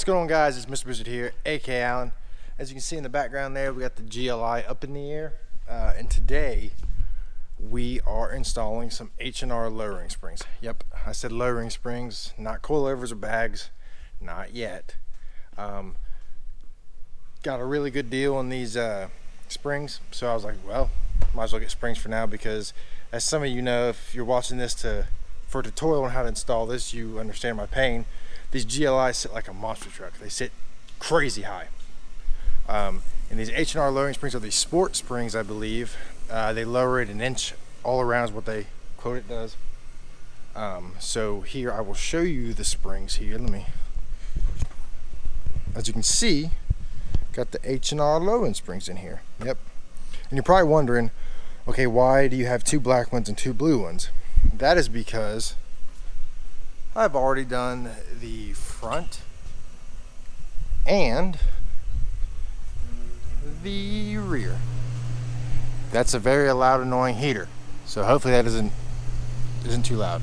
going on, guys? It's Mr. Wizard here, aka Alan. As you can see in the background there, we got the GLI up in the air, and today we are installing some H&R lowering springs. Yep, I said lowering springs, not coilovers or bags, not yet. Got a really good deal on these springs, so I was like, well, might as well get springs for now, because as some of you know, if you're watching this for a tutorial on how to install this, you understand my pain. These GLIs sit like a monster truck. They sit crazy high. And these H&R lowering springs are these sport springs, I believe. They lower it an inch all around is what they quote it does. So here I will show you the springs here. As you can see, got the H&R lowering springs in here. Yep. And you're probably wondering, okay, why do you have two black ones and two blue ones? That is because I've already done the front and the rear. That's a very loud, annoying heater, so hopefully that isn't too loud.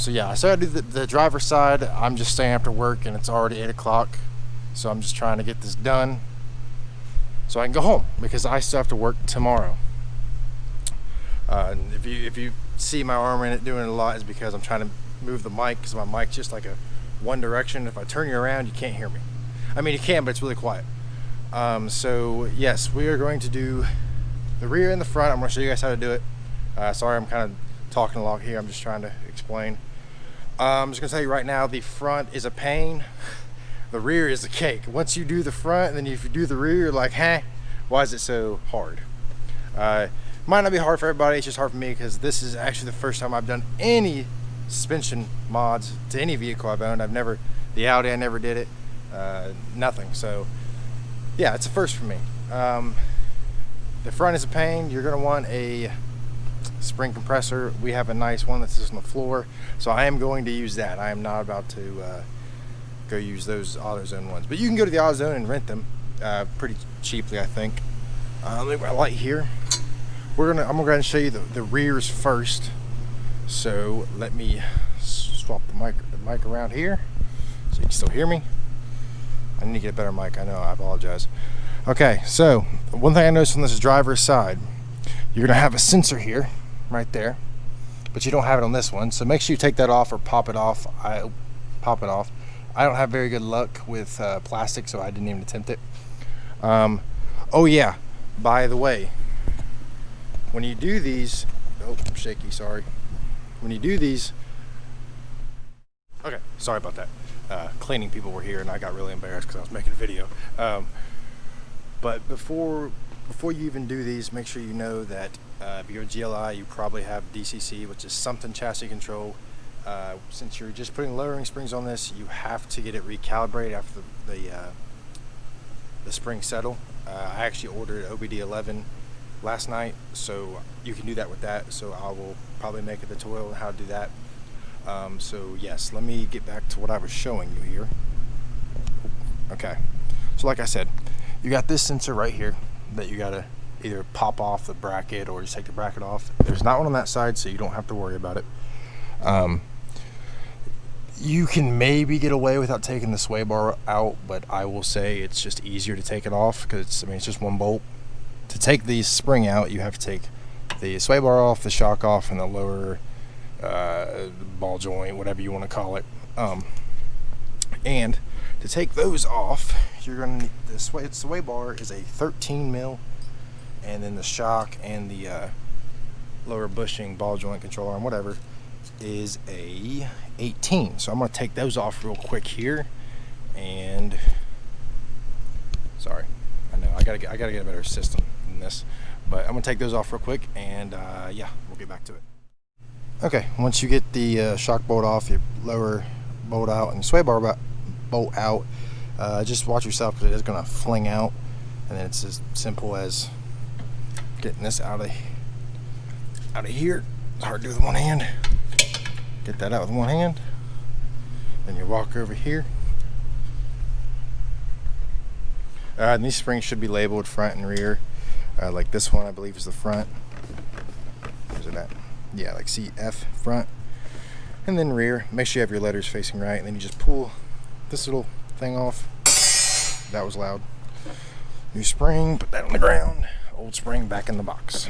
So yeah, I started to do the driver's side. I'm just staying after work and it's already 8 o'clock, so I'm just trying to get this done so I can go home, because I still have to work tomorrow. And if you see my arm in it doing it a lot, is because I'm trying to move the mic, because my mic's just like a one direction. If I turn you around, you can't hear me. I mean, you can, but it's really quiet. So yes, we are going to do the rear and the front. I'm going to show you guys how to do it. Sorry, I'm kind of talking a lot here. I'm just trying to explain. I'm just going to tell you right now, the front is a pain. The rear is a cake. Once you do the front, and then if you do the rear, you're like, huh, why is it so hard? Might not be hard for everybody. It's just hard for me, because this is actually the first time I've done any suspension mods to any vehicle I've owned. The Audi, I never did it. Nothing. So yeah, it's a first for me. The front is a pain. You're going to want a spring compressor. We have a nice one that's just on the floor, so I am going to use that. I am not about to go use those AutoZone ones, but you can go to the AutoZone and rent them pretty cheaply, I think. Let me get my light here. I'm gonna go ahead and show you the rears first. So let me swap the mic around here so you can still hear me. I need to get a better mic. I know, I apologize. Okay, so one thing I noticed on this driver's side, you're gonna have a sensor here, right there, but you don't have it on this one. So make sure you take that off or pop it off. I don't have very good luck with plastic, so I didn't even attempt it. Oh yeah, by the way, when you do these, oh, I'm shaky, sorry. When you do these, okay, sorry about that. Cleaning people were here and I got really embarrassed because I was making a video. But before you even do these, make sure you know that if you're a GLI, you probably have DCC, which is something chassis control. Since you're just putting lowering springs on this, you have to get it recalibrated after the springs settle. I actually ordered OBD11 last night, so you can do that with that. So I will probably make a tutorial on how to do that. So yes, let me get back to what I was showing you here. Okay, so like I said, you got this sensor right here that you gotta either pop off the bracket or just take the bracket off. There's not one on that side, so you don't have to worry about it. You can maybe get away without taking the sway bar out, but I will say it's just easier to take it off, because it's just one bolt. To take the spring out, you have to take the sway bar off, the shock off, and the lower ball joint, whatever you want to call it. And to take those off, you're going to need the sway bar is a 13 mil, and then the shock and the lower bushing, ball joint, control arm, whatever, is a 18. So I'm going to take those off real quick here. And sorry, I know I gotta get a better system than this, but I'm gonna take those off real quick, and yeah, we'll get back to it. Okay, once you get the shock bolt off, your lower bolt out, and your sway bar bolt out, just watch yourself, because it is gonna fling out, and then it's as simple as getting this out of here. It's hard to do with one hand. Get that out with one hand, then you walk over here. And these springs should be labeled front and rear. Like this one, I believe, is the front. Where's it at? Yeah, like CF front, and then rear. Make sure you have your letters facing right, and then you just pull this little thing off. That was loud. New spring, put that on the ground. Old spring back in the box.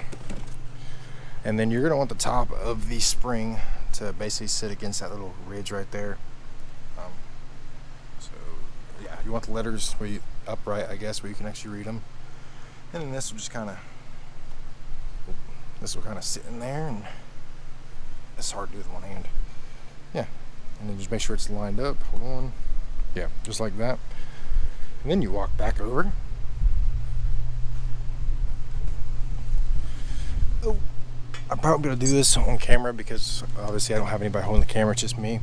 And then you're gonna want the top of the spring to basically sit against that little ridge right there. So yeah, you want the letters where you upright, I guess, where you can actually read them. And then this will just kind of sit in there, and it's hard to do with one hand. Yeah, and then just make sure it's lined up. Hold on. Yeah, just like that. And then you walk back over. Oh, I'm probably gonna do this on camera because obviously I don't have anybody holding the camera, it's just me.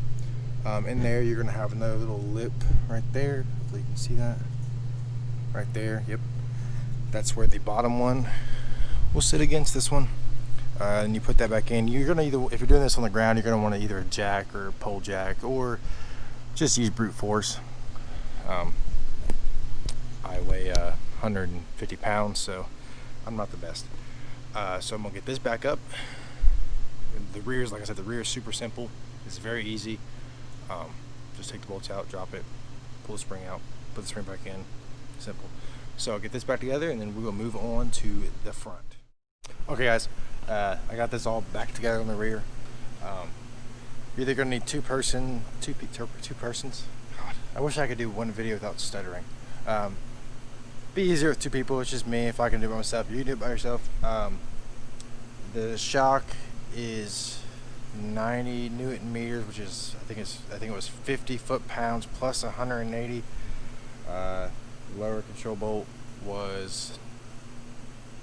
In there you're gonna have another little lip right there. Hopefully you can see that. Right there, yep. That's where the bottom one will sit against this one. And you put that back in. You're gonna either, if you're doing this on the ground, you're gonna want to either a jack or a pole jack, or just use brute force. I weigh 150 pounds, so I'm not the best. So I'm gonna get this back up. The rear is, like I said, the rear is super simple. It's very easy. Just take the bolts out, drop it, pull the spring out, put the spring back in. Simple. So I'll get this back together, and then we will move on to the front. Okay, guys, I got this all back together on the rear. You're either gonna need two persons. God, I wish I could do one video without stuttering. Be easier with two people. It's just me. If I can do it by myself, you can do it by yourself. The shock is 90 Newton meters, which is I think it was 50 foot-pounds plus 180. Lower control bolt was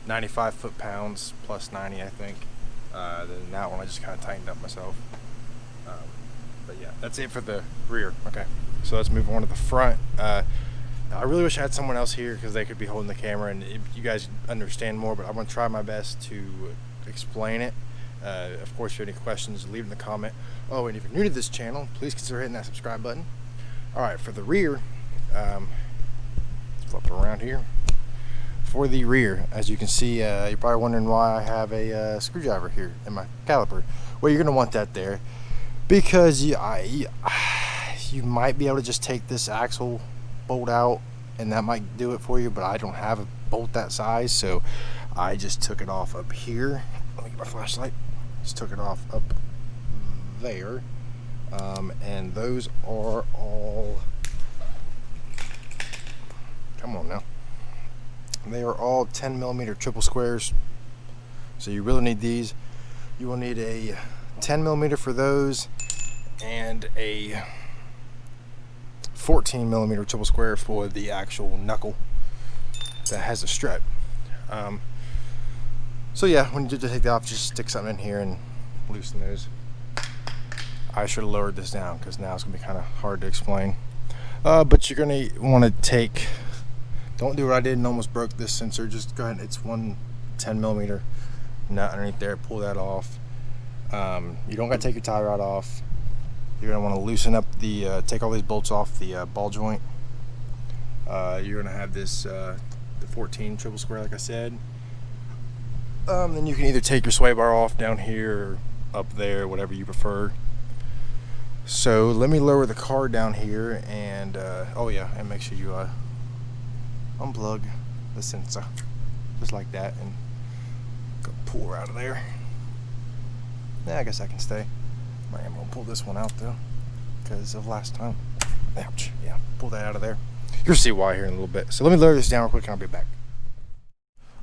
95 foot-pounds plus 90, I think. Then that one I just kind of tightened up myself. But yeah, that's it for the rear. Okay, so let's move on to the front. I really wish I had someone else here because they could be holding the camera and you guys understand more, but I'm going to try my best to explain it. Of course, if you have any questions, leave in the comment. Oh, and if you're new to this channel, please consider hitting that subscribe button. Alright, for the rear, flip it around here. For the rear, as you can see, you're probably wondering why I have a screwdriver here in my caliper. Well, you're going to want that there because you might be able to just take this axle bolt out and that might do it for you, but I don't have a bolt that size, so I just took it off up here. Let me get my flashlight. Just took it off up there, and those are all, come on now, they are all 10 millimeter triple squares, so you really need these. You will need a 10 millimeter for those and a 14 millimeter triple square for the actual knuckle that has a strut. So yeah, when you do take that off, just stick something in here and loosen those. I should have lowered this down because now it's gonna be kind of hard to explain. But you're gonna want to take, don't do what I did and almost broke this sensor. Just go ahead, it's one 10 millimeter nut underneath there, pull that off. You don't gotta take your tie rod off. You're gonna want to loosen up the, take all these bolts off the ball joint. You're gonna have this, the 14 triple square, like I said. Then you can either take your sway bar off down here or up there, whatever you prefer. So let me lower the car down here and, oh yeah, and make sure you unplug the sensor, just like that, and go pull her out of there. Yeah, I guess I can stay. I'm gonna pull this one out though, because of last time. Ouch, yeah, pull that out of there. You'll see why here in a little bit. So let me lower this down real quick and I'll be back.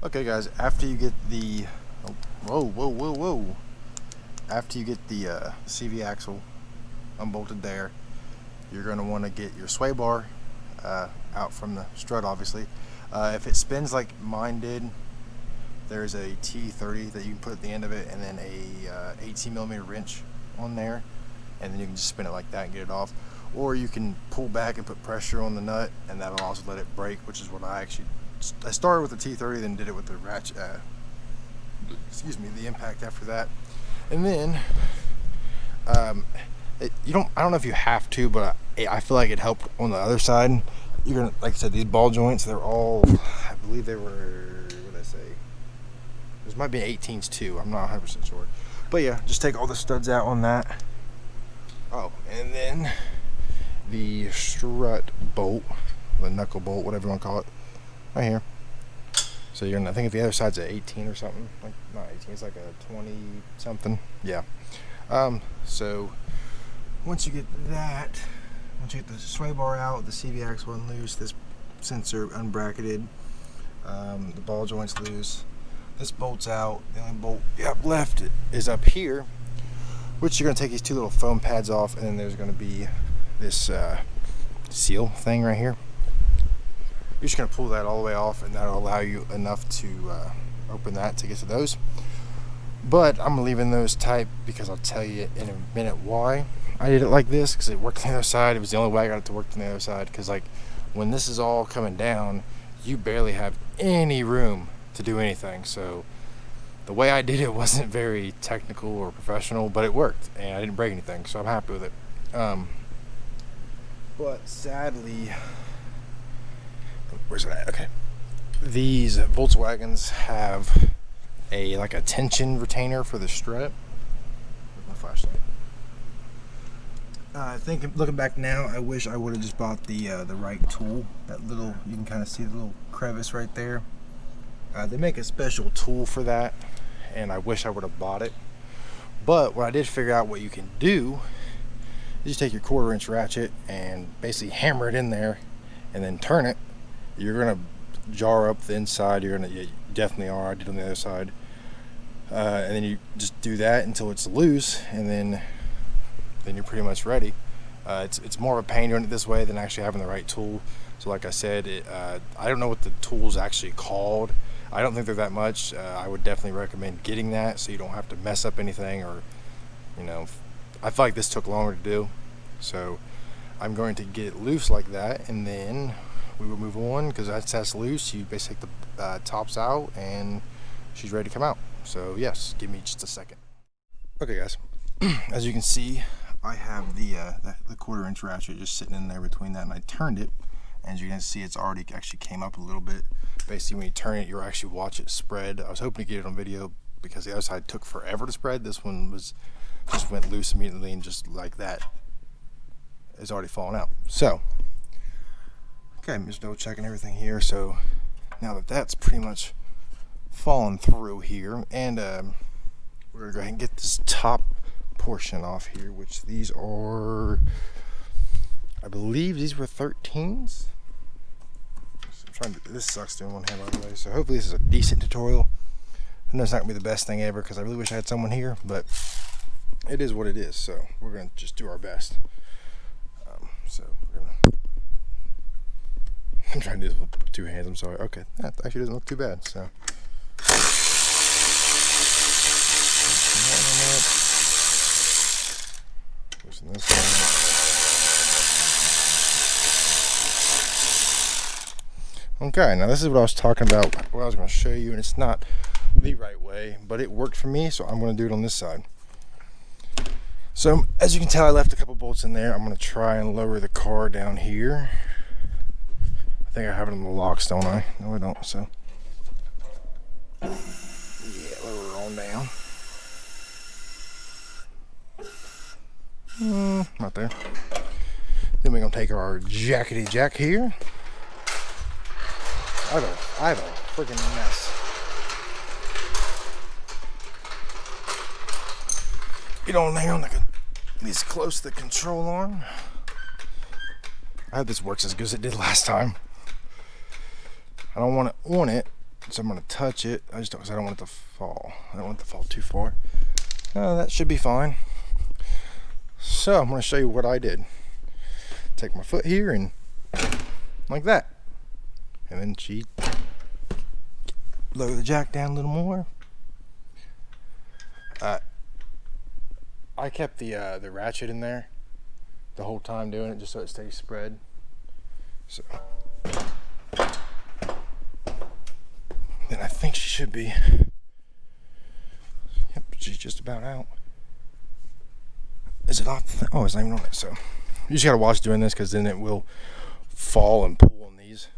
Okay guys, after you get the, whoa. After you get the CV axle unbolted there, you're gonna wanna get your sway bar out from the strut, obviously. If it spins like mine did, there's a T30 that you can put at the end of it, and then a 18 millimeter wrench on there, and then you can just spin it like that and get it off. Or you can pull back and put pressure on the nut, and that'll also let it break, which is what I started with the T30, then did it with the ratchet, the impact after that. And then I don't know if you have to, but I feel like it helped on the other side. You're gonna, like I said, these ball joints, they're all, I believe they were, what did I say? This might be 18s too, I'm not 100% sure. But yeah, just take all the studs out on that. Oh, and then the strut bolt, the knuckle bolt, whatever you want to call it, right here. So you're gonna, I think the other side's at 18 or something, like not 18, it's like a 20 something. Yeah. So once you get that, once you get the sway bar out, the CV axle loose, this sensor unbracketed, the ball joint's loose, this bolt's out. The only bolt you have left is up here, which you're gonna take these two little foam pads off, and then there's gonna be this seal thing right here. You're just gonna pull that all the way off, and that'll allow you enough to open that to get to those. But I'm leaving those tight because I'll tell you in a minute why I did it like this, because it worked on the other side. It was the only way I got it to work on the other side, because like when this is all coming down, you barely have any room to do anything. So the way I did it wasn't very technical or professional, but it worked and I didn't break anything, so I'm happy with it. But sadly, where's it at? Okay, these Volkswagens have a like a tension retainer for the strut. Where's my flashlight? I think looking back now, I wish I would have just bought the right tool. That little, you can kind of see the little crevice right there. They make a special tool for that, and I wish I would have bought it. But what I did figure out what you can do is just take your 1/4-inch ratchet and basically hammer it in there, and then turn it. You're gonna jar up the inside. You definitely are. I did on the other side, and then you just do that until it's loose, and then you're pretty much ready. It's more of a pain doing it this way than actually having the right tool. So like I said, I don't know what the tool's actually called. I don't think they're that much. I would definitely recommend getting that so you don't have to mess up anything, or I feel like this took longer to do. So I'm going to get it loose like that, and then we will move on, because that's loose. You basically take the tops out and she's ready to come out. So yes, give me just a second. Okay guys, as you can see, I have the 1/4-inch ratchet just sitting in there between that, and I turned it. As you can see, it's already actually came up a little bit. Basically, when you turn it, you'll actually watch it spread. I was hoping to get it on video because the other side took forever to spread. This one just went loose immediately, and just like that, it's already fallen out. So, okay, I'm just double checking everything here. So now that that's pretty much fallen through here, and we're gonna go ahead and get this top portion off here, which these are, I believe these were 13s. This sucks doing one hand by the way, so hopefully this is a decent tutorial. I know it's not gonna be the best thing ever, because I really wish I had someone here, but it is what it is. So we're gonna just do our best. So we're gonna, I'm trying to do this with 2 hands, I'm sorry. Okay, that actually doesn't look too bad. So loosen this one. Okay, now this is what I was talking about, what I was going to show you, and it's not the right way, but it worked for me, so I'm going to do it on this side. So as you can tell, I left a couple bolts in there. I'm going to try and lower the car down here. I think I have it on the locks, don't I? No, I don't. So yeah, lower it on down. Right there. Then we're going to take our jackety jack here. I have a freaking mess. Get on there, like at least close to the control arm. I hope this works as good as it did last time. I don't want it on it, so I'm going to touch it. I don't want it to fall. I don't want it to fall too far. That should be fine. So I'm going to show you what I did. Take my foot here and like that. And then she lower the jack down a little more. I kept the ratchet in there the whole time doing it, just so it stays spread. So then I think she should be. Yep, she's just about out. Is it off? Oh, it's not even on it. So you just gotta watch doing this, because then it will fall and pull on these.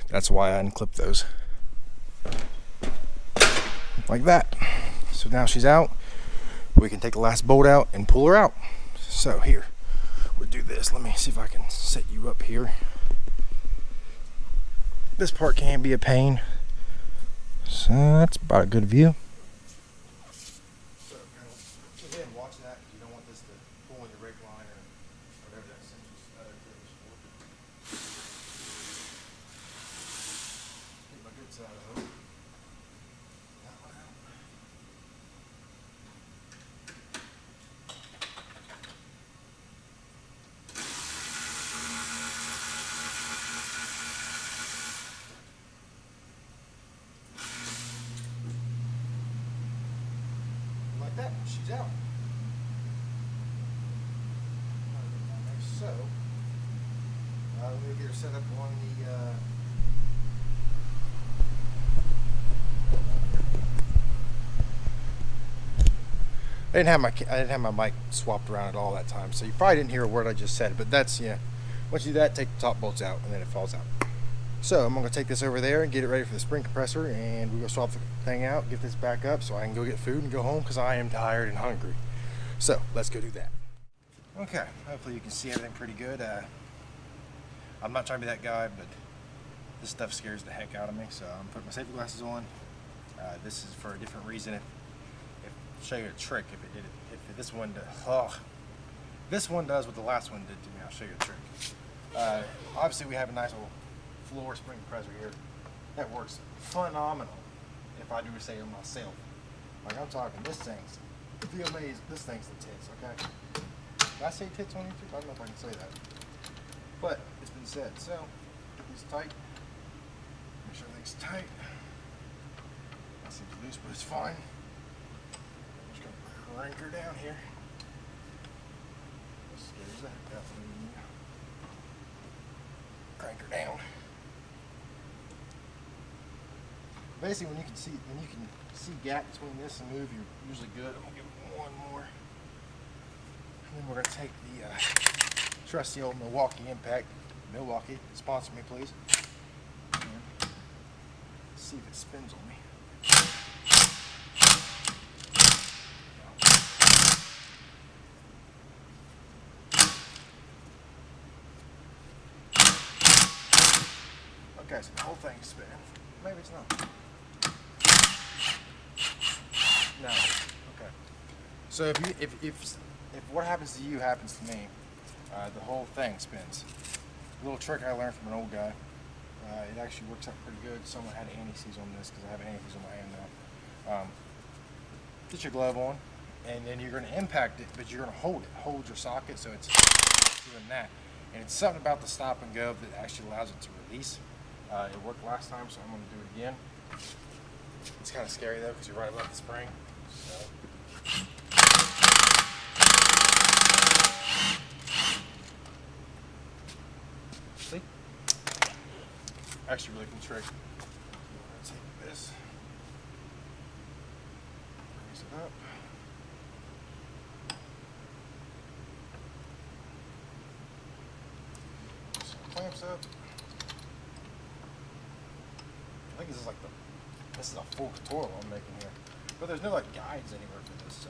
That's why I unclipped those. Like that. So now she's out. We can take the last bolt out and pull her out. So here, we'll do this. Let me see if I can set you up here. This part can be a pain. So that's about a good view. So kind of go ahead and watch that. You don't want this to pull in your brake line or whatever that essential is for. Get my good side of it. That one out. Like that, she's out. So, let me get her set up on the. I didn't have my mic swapped around at all that time, so you probably didn't hear a word I just said. But that's, yeah. Once you do that, take the top bolts out, and then it falls out. So I'm going to take this over there and get it ready for the spring compressor, and we're going to swap the thing out, get this back up so I can go get food and go home because I am tired and hungry. So let's go do that. Okay, hopefully you can see everything pretty good. I'm not trying to be that guy, but this stuff scares the heck out of me, so I'm putting my safety glasses on. This is for a different reason. If show you a trick, if this one does what the last one did to me, I'll show you a trick. Obviously we have a nice little floor spring compressor here that works phenomenal if I do say it myself. Like I'm talking, this thing's, if you're amazed, this thing's the tits, okay? Did I say tits on YouTube? I don't know if I can say that. But it's been said, so get these tight. Make sure everything's tight. That seems loose, but it's fine. I'm just gonna crank her down here. As scared as that, definitely. Crank her down. Basically, when you can see gap between this and move, you're usually good. I'm gonna give it one more, and then we're gonna take the trusty old Milwaukee Impact. Milwaukee, sponsor me, please. And see if it spins on me. Okay, so the whole thing's spinning. Maybe it's not. No. Okay. So if what happens to you happens to me, the whole thing spins. A little trick I learned from an old guy. It actually works out pretty good. Someone had anti-seize on this because I have anti-seize on my hand now. Get your glove on, and then you're going to impact it, but you're going to hold it. Hold your socket, so it's doing that. And it's something about the stop and go that actually allows it to release. It worked last time, so I'm going to do it again. It's kind of scary though, because you're right above the spring. So. See? Actually, really cool trick. I'm going to take this, raise it up. So clamps up. I think this is a full tutorial I'm making here, but there's no like guides anywhere for this.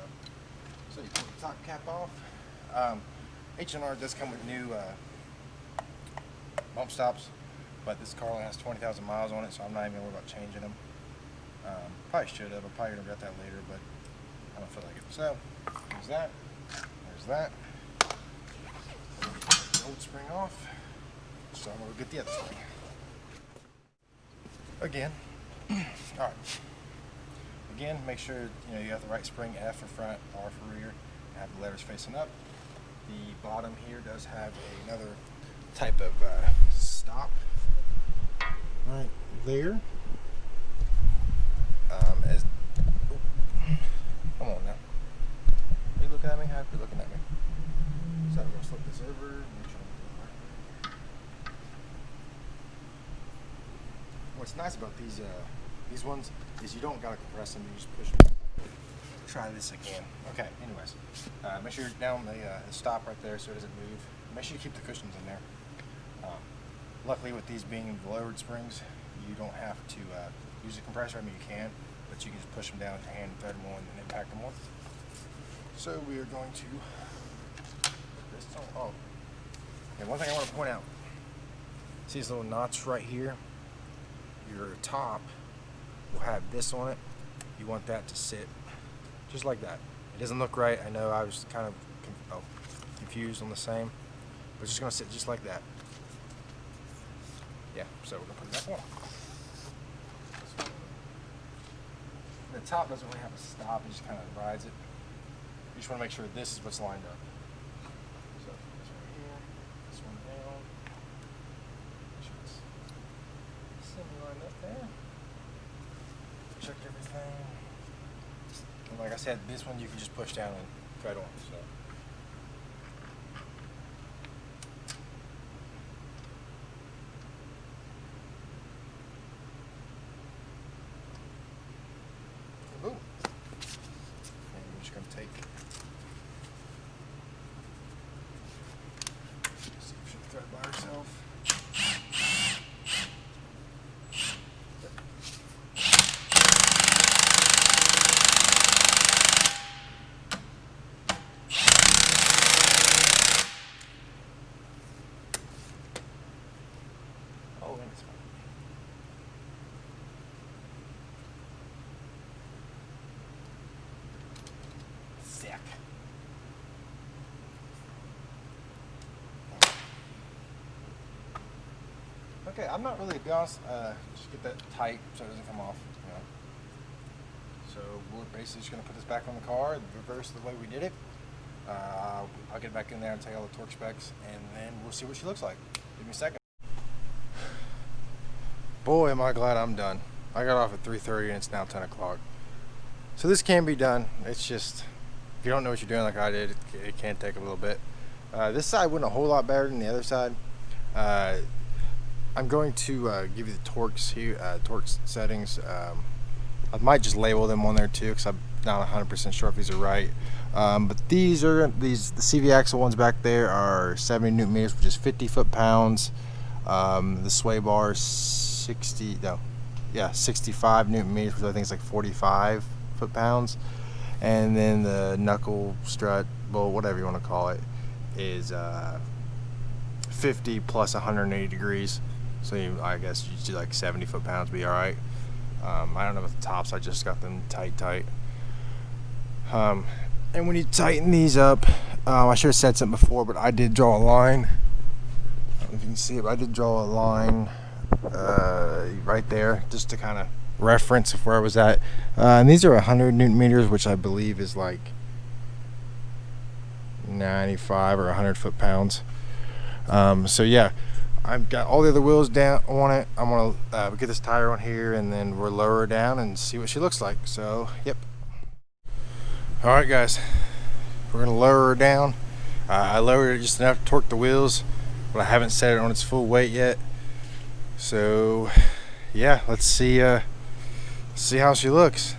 So you pull the top cap off. H&R does come with new bump stops, but this car only has 20,000 miles on it, so I'm not even gonna worry about changing them. Probably should have. I'm probably gonna get that later, but I don't feel like it. So there's that. There's that. Take the old spring off. So I'm gonna get the other spring. Again, all right. Again, make sure you got the right spring, F for front, R for rear. Have the levers facing up. The bottom here does have another type of stop right there. Come on now. Are you looking at me? How are you looking at me? So I'm gonna flip this over. Make sure I'm doing it right. What's nice about these ones is you don't gotta compress them, you just push them. Try this again. Okay, anyways. Make sure you're down the stop right there so it doesn't move. Make sure you keep the cushions in there. Luckily with these being the lowered springs, you don't have to use a compressor. I mean you can, but you can just push them down with your hand and thread them on and then impact them on. So we are going to put this on. Oh, And one thing I want to point out, see these little knots right here? Your top will have this on it. You want that to sit just like that. It doesn't look right. I know I was kind of confused on the same, but it's just gonna sit just like that. Yeah, so we're gonna put it back on. The top doesn't really have a stop, it just kind of rides it. You just want to make sure this is what's lined up. So this one here, this one down. Make sure it's semi-lined up there. Check everything. And like I said, this one you can just push down and right on. So. Boom. And we're just going to take. See if she'll thread by herself. Oh, and it's fine. Sick. Okay, I'm not really, to be honest, just get that tight so it doesn't come off, you know. So we're basically just going to put this back on the car, reverse the way we did it. I'll get back in there and tell you all the torque specs, and then we'll see what she looks like. Give me a second. Boy, am I glad I'm done. I got off at 3:30 and it's now 10 o'clock. So this can be done. It's just, if you don't know what you're doing like I did, it can take a little bit. This side went a whole lot better than the other side. I'm going to give you the torques here, torque settings. I might just label them on there too, because I'm not 100% sure if these are right. But the CV axle ones back there are 70 newton meters, which is 50 foot-pounds. The sway bar is 65 newton meters, which I think is like 45 foot-pounds. And then the knuckle strut, well, whatever you want to call it, is 50 plus 180 degrees. So I guess you do like 70 foot-pounds, be all right. I don't know about the tops. I just got them tight. And when you tighten these up, I should have said something before, but I did draw a line. I don't know if you can see it, but I did draw a line right there just to kind of reference of where I was at. And these are 100 newton meters, which I believe is like 95 or 100 foot-pounds. So yeah, I've got all the other wheels down on it. I'm gonna get this tire on here, and then we'll lower her down and see what she looks like. So yep. All right, guys, we're gonna lower her down. I lowered it just enough to torque the wheels, but I haven't set it on its full weight yet. So yeah, let's see how she looks.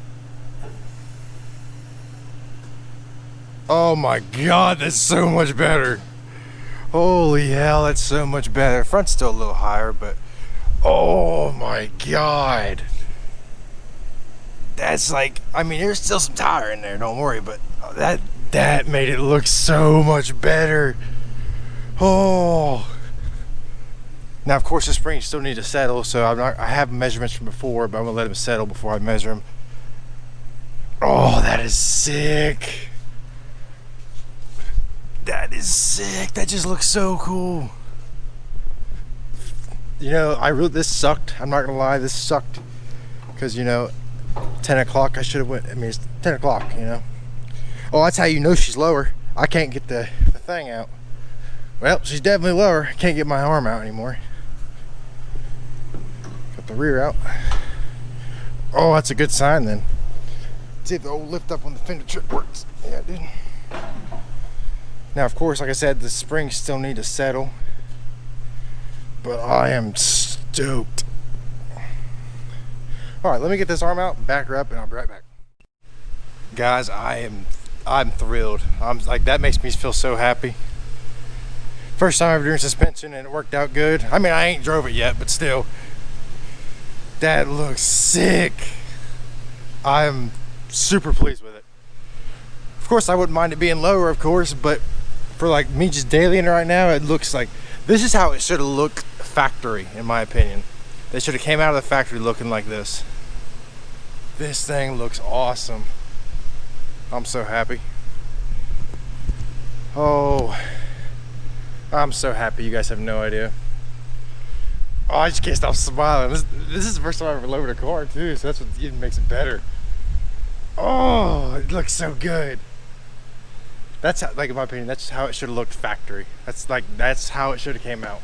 Oh my God, that's so much better. Holy hell, that's so much better. Front's still a little higher, but oh my God. That's like, I mean, there's still some tire in there, don't worry, but that made it look so much better. Oh. Now, of course, the springs still need to settle, so I have measurements from before, but I'm gonna let them settle before I measure them. Oh, that is sick. That is sick. That just looks so cool. You know, this sucked. I'm not gonna lie, this sucked. Because, you know, 10 o'clock, I should have went, I mean, it's 10 o'clock, you know. Oh, that's how you know she's lower. I can't get the thing out. Well, she's definitely lower. I can't get my arm out anymore. Got the rear out. Oh, that's a good sign then. Let's see if the old lift up on the fender trick works. Yeah, it did. Now, of course, like I said, the springs still need to settle. But I am stoked. All right, let me get this arm out, back her up, and I'll be right back. Guys, I'm thrilled. I'm like, that makes me feel so happy. First time ever doing suspension, and it worked out good. I mean, I ain't drove it yet, but still, that looks sick. I'm super pleased with it. Of course, I wouldn't mind it being lower, of course, but for like me just dailying right now, it looks like This is how it should have looked factory, in my opinion. They should have came out of the factory looking like this. This thing looks awesome. I'm so happy. Oh, I'm so happy. You guys have no idea. Oh, I just can't stop smiling. This is the first time I've ever lowered a car too, so that's what even makes it better. Oh, it looks so good. That's how, like, in my opinion, that's how it should have looked factory. That's how it should have came out.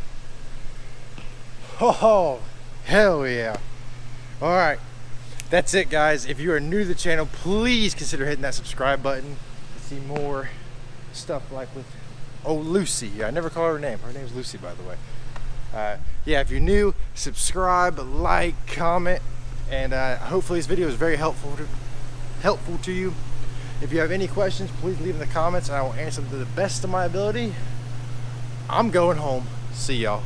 Oh, hell yeah. All right, that's it, guys. If you are new to the channel, please consider hitting that subscribe button to see more stuff like with Lucy. I never call her name. Her name's Lucy, by the way. Yeah, if you're new, subscribe, like, comment, and hopefully this video is very helpful to you. If you have any questions, please leave in the comments and I will answer them to the best of my ability. I'm going home. See y'all.